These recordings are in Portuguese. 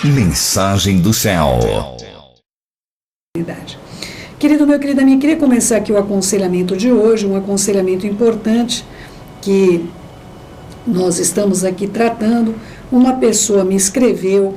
Mensagem do céu. Querido meu, querida minha, queria começar aqui o aconselhamento de hoje, um aconselhamento importante que nós estamos aqui tratando. Uma pessoa me escreveu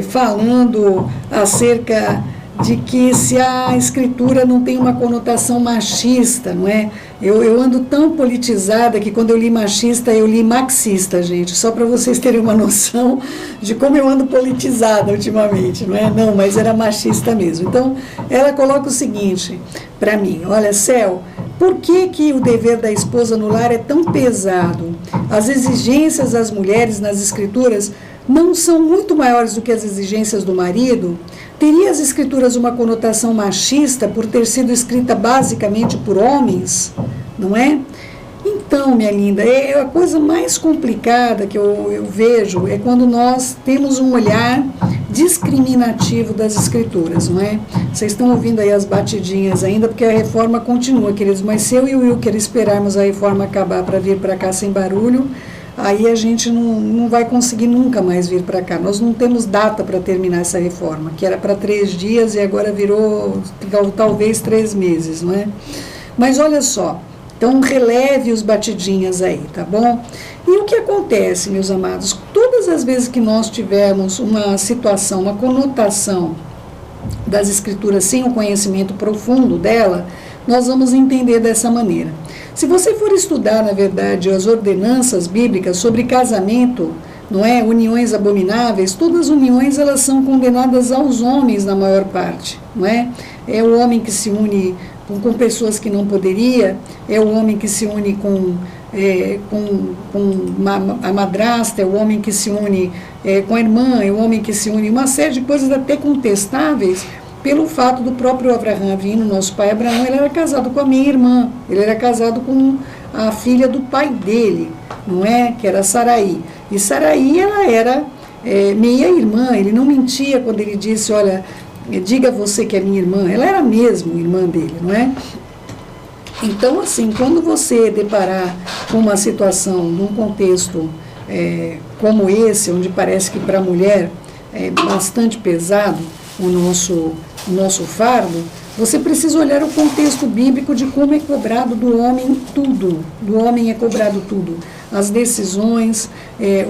falando acerca de que se a escritura não tem uma conotação machista, não é? Eu ando tão politizada que quando eu li machista, eu li marxista, gente, só para vocês terem uma noção de como eu ando politizada ultimamente, não é? Não, mas era machista mesmo. Então, ela coloca o seguinte para mim: olha, Céu, por que o dever da esposa no lar é tão pesado? As exigências das mulheres nas escrituras não são muito maiores do que as exigências do marido? Teria as escrituras uma conotação machista por ter sido escrita basicamente por homens, não é? Então, minha linda, a coisa mais complicada que eu vejo é quando nós temos um olhar discriminativo das escrituras, não é? Vocês estão ouvindo aí as batidinhas ainda, porque a reforma continua, queridos, mas se eu e o Wilker esperarmos a reforma acabar para vir para cá sem barulho, aí a gente não vai conseguir nunca mais vir para cá. Nós não temos data para terminar essa reforma, que era para 3 dias e agora virou talvez 3 meses, não é? Mas olha só, então releve os batidinhas aí, tá bom? E o que acontece, meus amados? Todas as vezes que nós tivermos uma situação, uma conotação das escrituras sem o conhecimento profundo dela, nós vamos entender dessa maneira. Se você for estudar, na verdade, as ordenanças bíblicas sobre casamento, não é, uniões abomináveis, todas as uniões elas são condenadas aos homens na maior parte, não é? É o homem que se une com pessoas que não poderia, é o homem que se une com a madrasta, é o homem que se une com a irmã, é o homem que se une, uma série de coisas até contestáveis, pelo fato do próprio Abraão vindo, nosso pai Abraão, ele era casado com a minha irmã, ele era casado com a filha do pai dele, não é? Que era Saraí. E Saraí, ela era meia irmã, ele não mentia quando ele disse, olha, diga você que é minha irmã, ela era mesmo irmã dele, não é? Então, assim, quando você deparar com uma situação, num contexto como esse, onde parece que para a mulher é bastante pesado o nosso fardo, você precisa olhar o contexto bíblico de como é cobrado do homem tudo. Do homem é cobrado tudo. As decisões,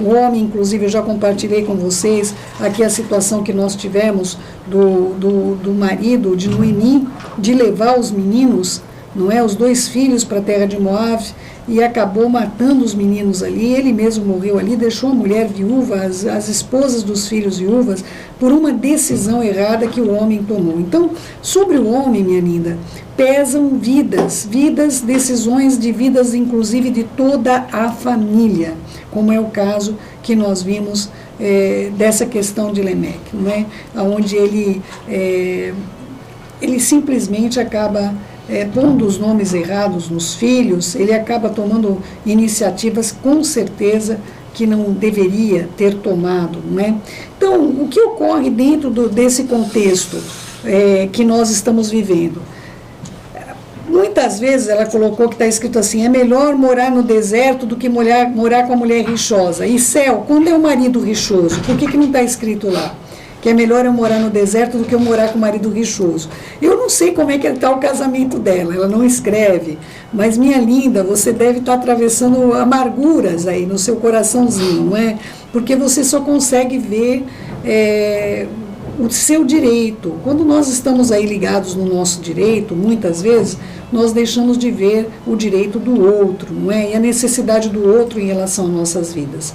o homem, inclusive, eu já compartilhei com vocês aqui a situação que nós tivemos do marido de Noemi, de levar os meninos, não é, os 2 filhos para a terra de Moab, e acabou matando os meninos ali, ele mesmo morreu ali, deixou a mulher viúva, as esposas dos filhos viúvas, por uma decisão errada que o homem tomou. Então, sobre o homem, minha linda, pesam vidas, decisões de vidas, inclusive de toda a família, como é o caso que nós vimos dessa questão de Lemeque, não é? Onde ele simplesmente acaba pondo os nomes errados nos filhos, ele acaba tomando iniciativas com certeza que não deveria ter tomado, não é? Então, o que ocorre dentro desse contexto que nós estamos vivendo? Muitas vezes ela colocou que está escrito assim, é melhor morar no deserto do que morar com a mulher rixosa. E Céu, quando é o marido rixoso, por que não está escrito lá? Que é melhor eu morar no deserto do que eu morar com o marido rixoso. Eu não sei como é que está o casamento dela, ela não escreve, mas minha linda, você deve estar atravessando amarguras aí no seu coraçãozinho, não é? Porque você só consegue ver o seu direito. Quando nós estamos aí ligados no nosso direito, muitas vezes, nós deixamos de ver o direito do outro, não é? E a necessidade do outro em relação às nossas vidas.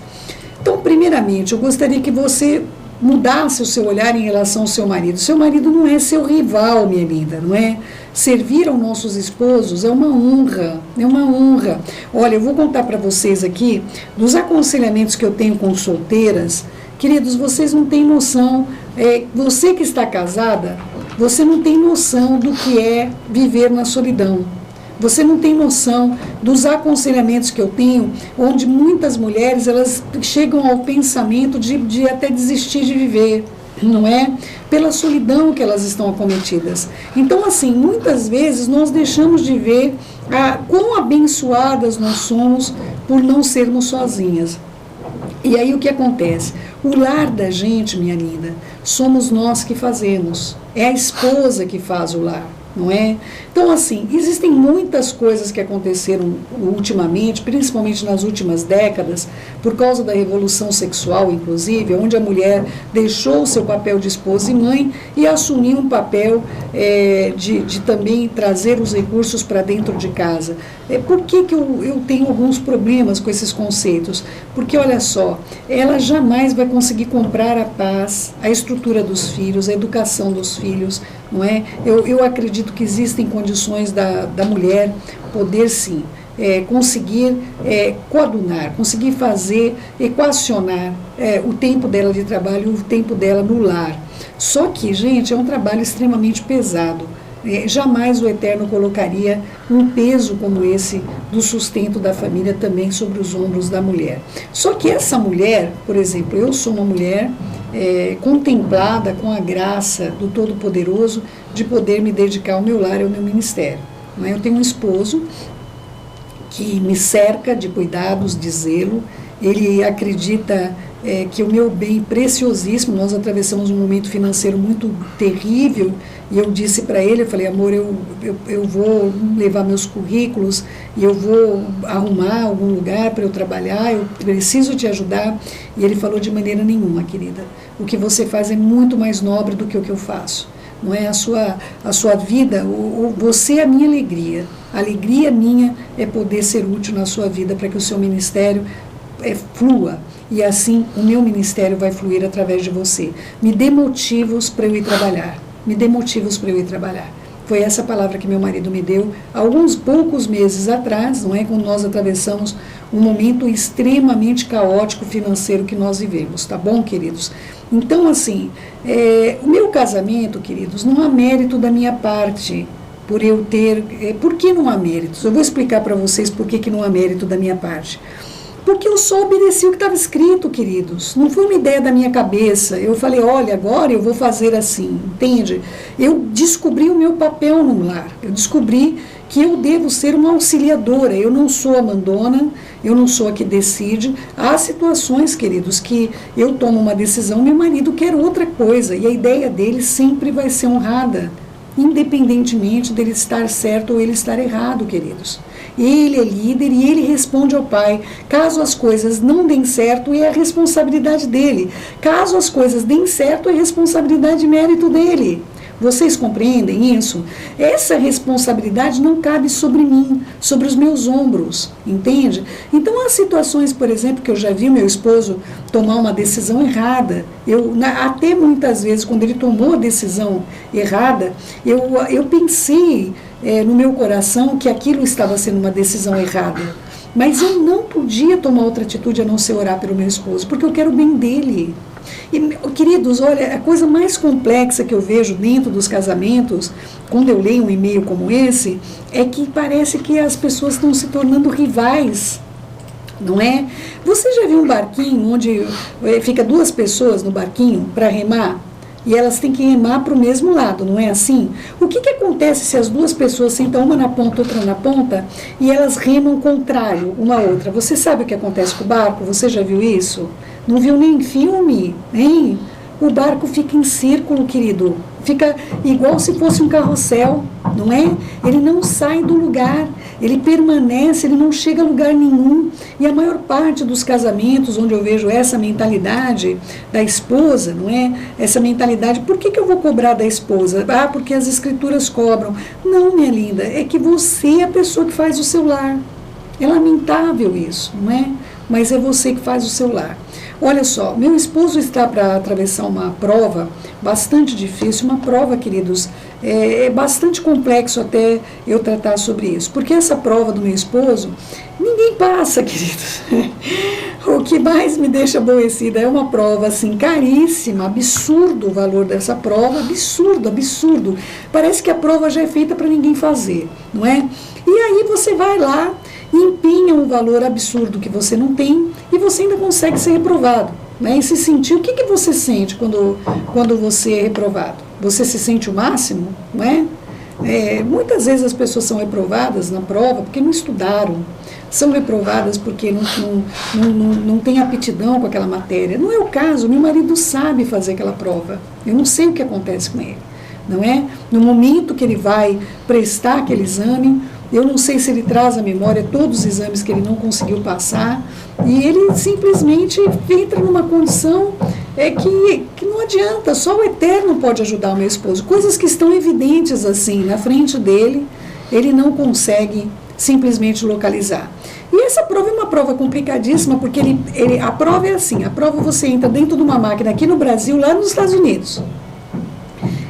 Então, primeiramente, eu gostaria que você mudasse o seu olhar em relação ao seu marido. Seu marido não é seu rival, minha linda, não é? Servir aos nossos esposos é uma honra, é uma honra. Olha, eu vou contar para vocês aqui dos aconselhamentos que eu tenho com solteiras. Queridos, vocês não têm noção, você que está casada, você não tem noção do que é viver na solidão. Você não tem noção dos aconselhamentos que eu tenho, onde muitas mulheres elas chegam ao pensamento de até desistir de viver, não é? Pela solidão que elas estão acometidas. Então, assim, muitas vezes nós deixamos de ver quão abençoadas nós somos por não sermos sozinhas. E aí o que acontece? O lar da gente, minha linda, somos nós que fazemos. É a esposa que faz o lar, não é? Então, assim, existem muitas coisas que aconteceram ultimamente, principalmente nas últimas décadas, por causa da revolução sexual, inclusive, onde a mulher deixou o seu papel de esposa e mãe e assumiu um papel de também trazer os recursos para dentro de casa. Por que eu tenho alguns problemas com esses conceitos? Porque, olha só, ela jamais vai conseguir comprar a paz, a estrutura dos filhos, a educação dos filhos, não é? Eu acredito que existem condições da mulher poder, sim, conseguir coadunar, conseguir fazer, equacionar o tempo dela de trabalho e o tempo dela no lar. Só que, gente, é um trabalho extremamente pesado. Jamais o Eterno colocaria um peso como esse do sustento da família também sobre os ombros da mulher. Só que essa mulher, por exemplo, eu sou uma mulher contemplada com a graça do Todo-Poderoso de poder me dedicar ao meu lar e ao meu ministério. Não é? Eu tenho um esposo que me cerca de cuidados, de zelo. Ele acredita que o meu bem preciosíssimo, nós atravessamos um momento financeiro muito terrível, e eu disse para ele, eu falei, amor, eu vou levar meus currículos e eu vou arrumar algum lugar para eu trabalhar, eu preciso te ajudar. E ele falou, de maneira nenhuma, querida, o que você faz é muito mais nobre do que o que eu faço. Não é a sua vida, você é a minha alegria. A alegria minha é poder ser útil na sua vida para que o seu ministério flua. E assim o meu ministério vai fluir através de você. Me dê motivos para eu ir trabalhar. Me dê motivos para eu ir trabalhar. Foi essa palavra que meu marido me deu alguns poucos meses atrás, não é? Quando nós atravessamos um momento extremamente caótico financeiro que nós vivemos, tá bom, queridos? Então, assim, o meu casamento, queridos, não há mérito da minha parte, por eu ter... por que não há méritos? Eu vou explicar para vocês por que não há mérito da minha parte. Porque eu só obedeci o que estava escrito, queridos. Não foi uma ideia da minha cabeça. Eu falei, olha, agora eu vou fazer assim, entende? Eu descobri o meu papel no lar. Eu descobri que eu devo ser uma auxiliadora. Eu não sou a mandona, eu não sou a que decide. Há situações, queridos, que eu tomo uma decisão, meu marido quer outra coisa. E a ideia dele sempre vai ser honrada, independentemente dele estar certo ou ele estar errado, queridos. Ele é líder e ele responde ao Pai. Caso as coisas não deem certo, é a responsabilidade dele. Caso as coisas deem certo, é responsabilidade e mérito dele. Vocês compreendem isso? Essa responsabilidade não cabe sobre mim, sobre os meus ombros, entende? Então há situações, por exemplo, que eu já vi meu esposo tomar uma decisão errada. Até muitas vezes, quando ele tomou a decisão errada, eu pensei no meu coração que aquilo estava sendo uma decisão errada. Mas eu não podia tomar outra atitude a não ser orar pelo meu esposo, porque eu quero o bem dele. E, queridos, olha, a coisa mais complexa que eu vejo dentro dos casamentos, quando eu leio um e-mail como esse, é que parece que as pessoas estão se tornando rivais, não é? Você já viu um barquinho onde fica duas pessoas no barquinho para remar? E elas têm que remar para o mesmo lado, não é assim? O que acontece se as duas pessoas sentam uma na ponta, outra na ponta, e elas remam contrário uma à outra? Você sabe o que acontece com o barco? Você já viu isso? Não viu nem em filme, hein? O barco fica em círculo, querido. Fica igual se fosse um carrossel, não é? Ele não sai do lugar, ele permanece, ele não chega a lugar nenhum. E a maior parte dos casamentos onde eu vejo essa mentalidade da esposa, não é? Essa mentalidade, por que eu vou cobrar da esposa? Ah, porque as escrituras cobram. Não, minha linda, é que você é a pessoa que faz o seu lar. É lamentável isso, não é? Mas é você que faz o seu lar. Olha só, meu esposo está para atravessar uma prova bastante difícil, uma prova, queridos, é bastante complexo até eu tratar sobre isso, porque essa prova do meu esposo, ninguém passa, queridos. O que mais me deixa aborrecida é uma prova assim caríssima, absurdo o valor dessa prova, absurdo, absurdo. Parece que a prova já é feita para ninguém fazer, não é? E aí você vai lá, empenha um valor absurdo que você não tem e você ainda consegue ser reprovado, né? E se sentir, o que você sente quando você é reprovado? Você se sente o máximo, não é? Muitas vezes as pessoas são reprovadas na prova porque não estudaram, são reprovadas porque não tem aptidão com aquela matéria. Não é o caso, meu marido sabe fazer aquela prova. Eu não sei o que acontece com ele, não é? No momento que ele vai prestar aquele exame, eu não sei se ele traz à memória todos os exames que ele não conseguiu passar, e ele simplesmente entra numa condição que não adianta, só o Eterno pode ajudar o meu esposo. Coisas que estão evidentes assim, na frente dele, ele não consegue simplesmente localizar. E essa prova é uma prova complicadíssima, porque a prova é assim, a prova você entra dentro de uma máquina aqui no Brasil, lá nos Estados Unidos,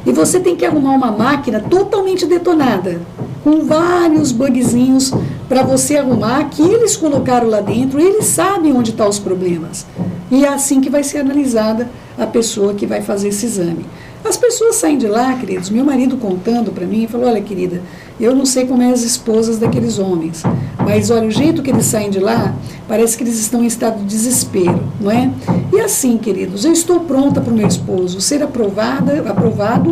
e você tem que arrumar uma máquina totalmente detonada, com vários bugzinhos para você arrumar, que eles colocaram lá dentro, eles sabem onde estão os problemas. E é assim que vai ser analisada a pessoa que vai fazer esse exame. As pessoas saem de lá, queridos, meu marido contando para mim, falou, olha querida, eu não sei como é as esposas daqueles homens, mas olha, o jeito que eles saem de lá, parece que eles estão em estado de desespero, não é? E assim, queridos, eu estou pronta para o meu esposo ser aprovado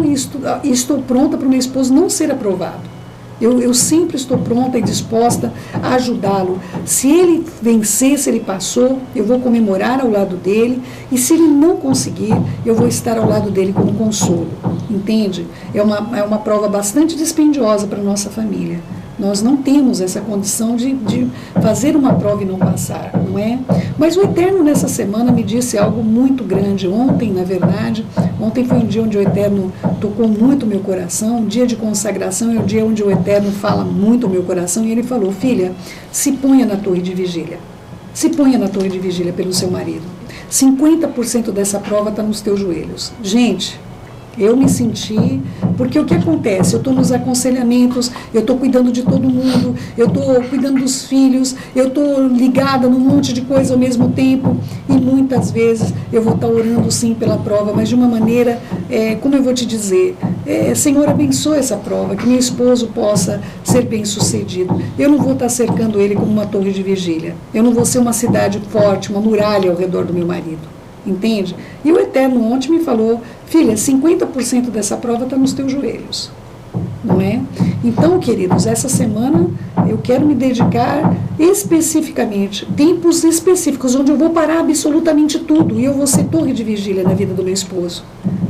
e estou pronta para o meu esposo não ser aprovado. Eu sempre estou pronta e disposta a ajudá-lo. Se ele vencer, se ele passou, eu vou comemorar ao lado dele, e se ele não conseguir, eu vou estar ao lado dele como consolo. Entende? É uma prova bastante dispendiosa para a nossa família. Nós não temos essa condição de fazer uma prova e não passar, não é? Mas o Eterno nessa semana me disse algo muito grande. Ontem, na verdade, ontem foi um dia onde o Eterno tocou muito o meu coração, um dia de consagração, é um dia onde o Eterno fala muito o meu coração, e ele falou, filha, se ponha na torre de vigília. Se ponha na torre de vigília pelo seu marido. 50% dessa prova está nos teus joelhos. Gente, eu me senti, porque o que acontece? Eu estou nos aconselhamentos, eu estou cuidando de todo mundo, eu estou cuidando dos filhos, eu estou ligada num monte de coisa ao mesmo tempo, e muitas vezes eu vou estar orando sim pela prova, mas de uma maneira, como eu vou te dizer, Senhor, abençoa essa prova, que meu esposo possa ser bem sucedido. Eu não vou estar cercando ele como uma torre de vigília, eu não vou ser uma cidade forte, uma muralha ao redor do meu marido. Entende? E o Eterno ontem me falou, filha, 50% dessa prova está nos teus joelhos, não é? Então, queridos, essa semana eu quero me dedicar especificamente, tempos específicos, onde eu vou parar absolutamente tudo, e eu vou ser torre de vigília na vida do meu esposo,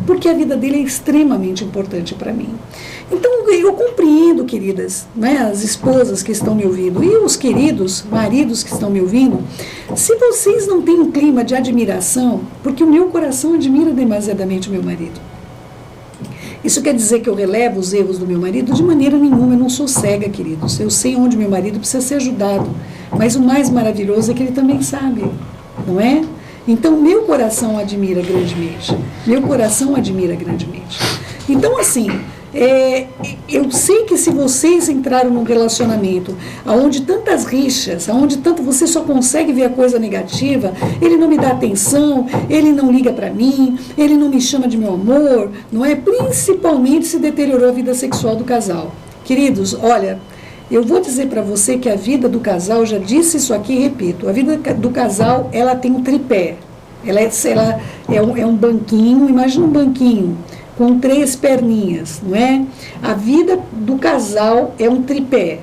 porque a vida dele é extremamente importante para mim. Então, eu compreendo, queridas, né, as esposas que estão me ouvindo, e os queridos maridos que estão me ouvindo, se vocês não têm um clima de admiração, porque o meu coração admira demasiadamente o meu marido. Isso quer dizer que eu relevo os erros do meu marido? De maneira nenhuma, eu não sou cega, queridos. Eu sei onde meu marido precisa ser ajudado, mas o mais maravilhoso é que ele também sabe, não é? Então, meu coração admira grandemente. Meu coração admira grandemente. Então, assim, eu sei que se vocês entraram num relacionamento onde tantas rixas, onde tanto você só consegue ver a coisa negativa, ele não me dá atenção, ele não liga para mim, ele não me chama de meu amor, não é? Principalmente se deteriorou a vida sexual do casal. Queridos, olha, eu vou dizer para você que a vida do casal, já disse isso aqui e repito, a vida do casal, ela tem um tripé, ela é um banquinho, imagina um banquinho, com 3 perninhas, não é? A vida do casal é um tripé.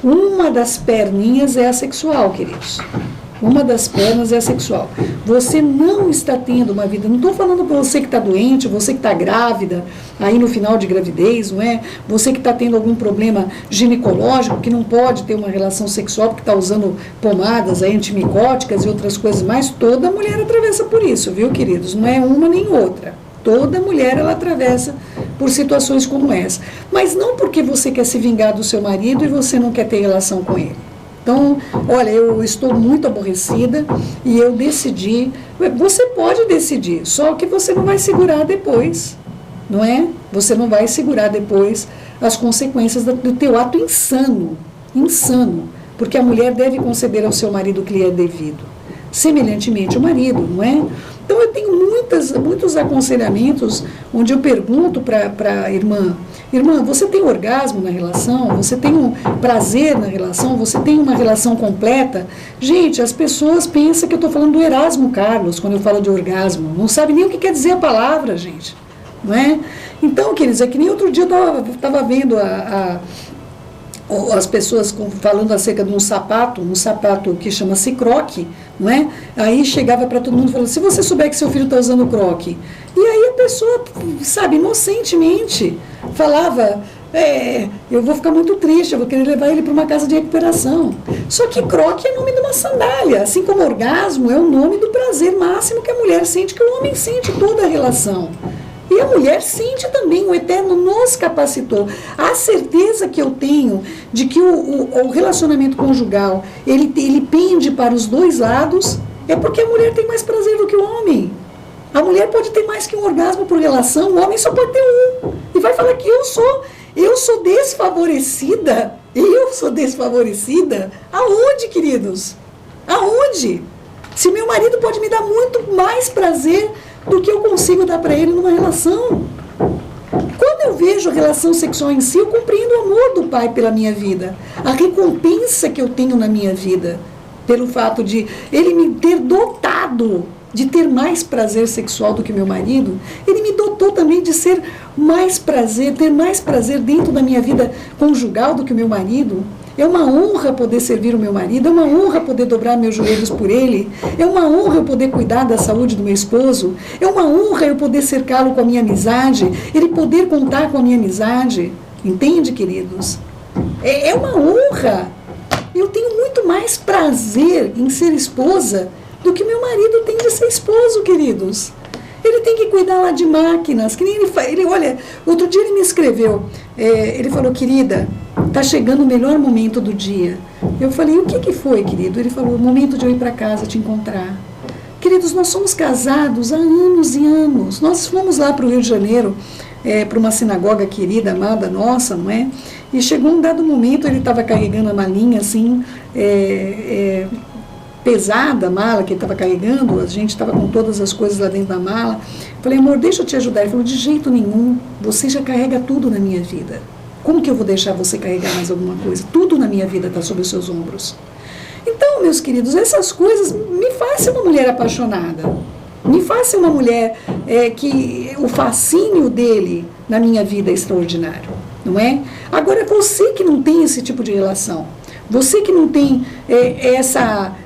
Uma das perninhas é a sexual, queridos. Uma das pernas é a sexual. Você não está tendo uma vida, não estou falando para você que está doente, você que está grávida, aí no final de gravidez, não é? Você que está tendo algum problema ginecológico, que não pode ter uma relação sexual porque está usando pomadas aí, antimicóticas e outras coisas mais, toda mulher atravessa por isso, viu, queridos? Não é uma nem outra. Toda mulher, ela atravessa por situações como essa. Mas não porque você quer se vingar do seu marido e você não quer ter relação com ele. Então, olha, eu estou muito aborrecida e eu decidi. Você pode decidir, só que você não vai segurar depois, não é? Você não vai segurar depois as consequências do teu ato insano. Insano. Porque a mulher deve conceder ao seu marido o que lhe é devido. Semelhantemente o marido, não é? Então eu tenho muitos aconselhamentos onde eu pergunto para a irmã, você tem orgasmo na relação? Você tem um prazer na relação? Você tem uma relação completa? Gente, as pessoas pensam que eu estou falando do Erasmo Carlos quando eu falo de orgasmo. Não sabe nem o que quer dizer a palavra, gente. Não é? Então, queridos, é que nem outro dia eu estava vendo as pessoas falando acerca de um sapato que chama-se croque, não é? Aí chegava para todo mundo e falava, se você souber que seu filho está usando croque. E aí a pessoa, sabe, inocentemente falava, eu vou ficar muito triste, eu vou querer levar ele para uma casa de recuperação. Só que croque é nome de uma sandália, assim como orgasmo é o nome do prazer máximo que a mulher sente, que o homem sente toda a relação. E a mulher sente também, o Eterno nos capacitou. A certeza que eu tenho de que o relacionamento conjugal, ele pende para os dois lados, é porque a mulher tem mais prazer do que o homem. A mulher pode ter mais que um orgasmo por relação, o homem só pode ter um. E vai falar que eu sou desfavorecida. Eu sou desfavorecida? Aonde, queridos? Aonde? Se meu marido pode me dar muito mais prazer do que eu consigo dar para ele numa relação. Quando eu vejo a relação sexual em si, eu compreendo o amor do Pai pela minha vida, a recompensa que eu tenho na minha vida, pelo fato de ele me ter dotado de ter mais prazer sexual do que meu marido. Ele me dotou também de ser mais prazer, ter mais prazer dentro da minha vida conjugal do que o meu marido. É uma honra poder servir o meu marido, é uma honra poder dobrar meus joelhos por ele, é uma honra eu poder cuidar da saúde do meu esposo, é uma honra eu poder cercá-lo com a minha amizade, ele poder contar com a minha amizade. Entende, queridos? É uma honra. Eu tenho muito mais prazer em ser esposa do que meu marido tem de ser esposo, queridos. Ele tem que cuidar lá de máquinas, que nem ele olha, outro dia ele me escreveu, ele falou, querida, está chegando o melhor momento do dia. Eu falei, o que foi, querido? Ele falou, o momento de eu ir para casa te encontrar. Queridos, nós somos casados há anos e anos. Nós fomos lá para o Rio de Janeiro, para uma sinagoga querida, amada nossa, não é? E chegou um dado momento, ele estava carregando a malinha assim, pesada, a mala que ele estava carregando, a gente estava com todas as coisas lá dentro da mala. Falei, amor, deixa eu te ajudar. Ele falou, de jeito nenhum, você já carrega tudo na minha vida. Como que eu vou deixar você carregar mais alguma coisa? Tudo na minha vida está sobre os seus ombros. Então, meus queridos, essas coisas me fazem uma mulher apaixonada. Me fazem uma mulher que o fascínio dele na minha vida é extraordinário, não é? Agora, você que não tem esse tipo de relação, você que não tem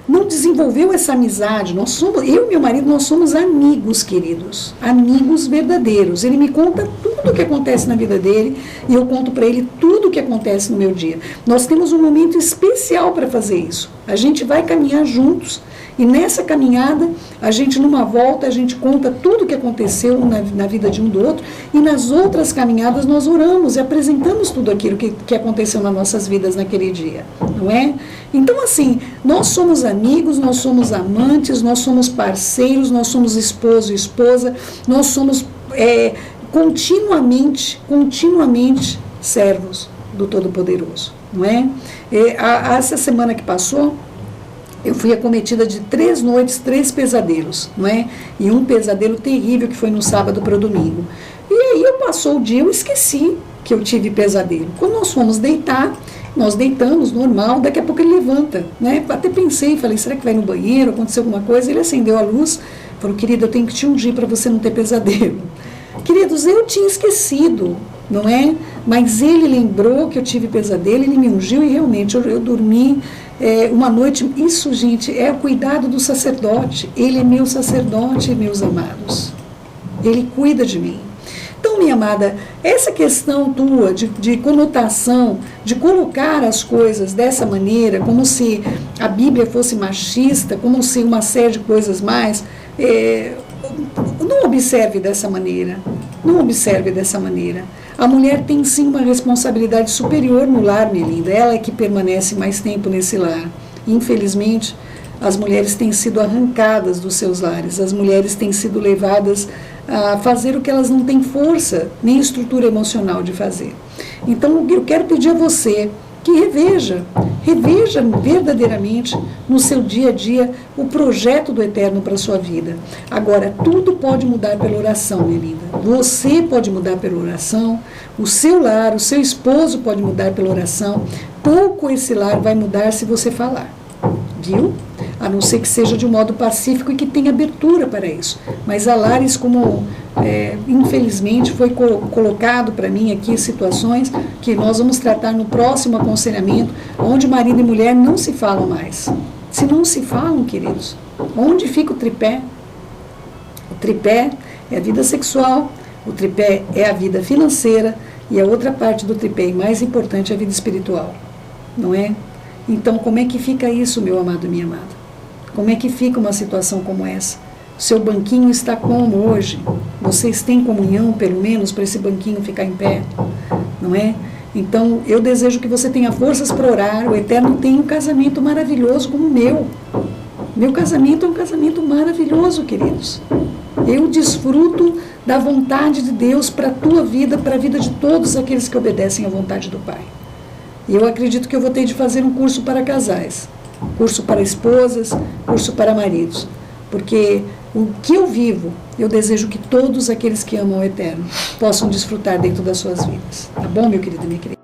não desenvolveu essa amizade, eu e meu marido, nós somos amigos, queridos, amigos verdadeiros. Ele me conta tudo o que acontece na vida dele e eu conto para ele tudo o que acontece no meu dia. Nós temos um momento especial para fazer isso. A gente vai caminhar juntos e nessa caminhada, a gente numa volta, a gente conta tudo o que aconteceu na vida de um do outro e nas outras caminhadas nós oramos e apresentamos tudo aquilo que aconteceu nas nossas vidas naquele dia, não é? Então assim, nós somos amigos, nós somos amantes, nós somos parceiros, nós somos esposo e esposa, nós somos continuamente servos do Todo-Poderoso, não é? Essa semana que passou, eu fui acometida de 3 noites, 3 pesadelos, não é? E um pesadelo terrível que foi no sábado para o domingo. E aí passou o dia, eu esqueci que eu tive pesadelo. Quando nós fomos deitar, nós deitamos, normal, daqui a pouco ele levanta, né? Até pensei, falei, será que vai no banheiro, aconteceu alguma coisa? Ele acendeu a luz, falou, querida, eu tenho que te ungir para você não ter pesadelo. Queridos, eu tinha esquecido, não é? Mas ele lembrou que eu tive pesadelo, ele me ungiu e realmente eu dormi uma noite. Isso, gente, é o cuidado do sacerdote. Ele é meu sacerdote, meus amados. Ele cuida de mim. Então, minha amada, essa questão tua de conotação, de colocar as coisas dessa maneira, como se a Bíblia fosse machista, como se uma série de coisas mais, não observe dessa maneira. Não observe dessa maneira. A mulher tem sim uma responsabilidade superior no lar, minha linda. Ela é que permanece mais tempo nesse lar. Infelizmente, as mulheres têm sido arrancadas dos seus lares. As mulheres têm sido levadas a fazer o que elas não têm força, nem estrutura emocional de fazer. Então, eu quero pedir a você que reveja verdadeiramente no seu dia a dia o projeto do Eterno para a sua vida. Agora, tudo pode mudar pela oração, minha linda. Você pode mudar pela oração, o seu lar, o seu esposo pode mudar pela oração. Pouco esse lar vai mudar se você falar. conseguiu, a não ser que seja de um modo pacífico e que tenha abertura para isso. Mas há lares como, infelizmente, foi colocado para mim aqui situações que nós vamos tratar no próximo aconselhamento, onde marido e mulher não se falam mais. Se não se falam, queridos, onde fica o tripé? O tripé é a vida sexual, o tripé é a vida financeira e a outra parte do tripé, e mais importante, é a vida espiritual, não é? Então, como é que fica isso, meu amado e minha amada? Como é que fica uma situação como essa? O seu banquinho está como hoje? Vocês têm comunhão, pelo menos, para esse banquinho ficar em pé, não é? Então, eu desejo que você tenha forças para orar. O Eterno tem um casamento maravilhoso como o meu. Meu casamento é um casamento maravilhoso, queridos. Eu desfruto da vontade de Deus para a tua vida, para a vida de todos aqueles que obedecem à vontade do Pai. E eu acredito que eu vou ter de fazer um curso para casais, curso para esposas, curso para maridos. Porque o que eu vivo, eu desejo que todos aqueles que amam o Eterno possam desfrutar dentro das suas vidas. Tá bom, meu querido e minha querida?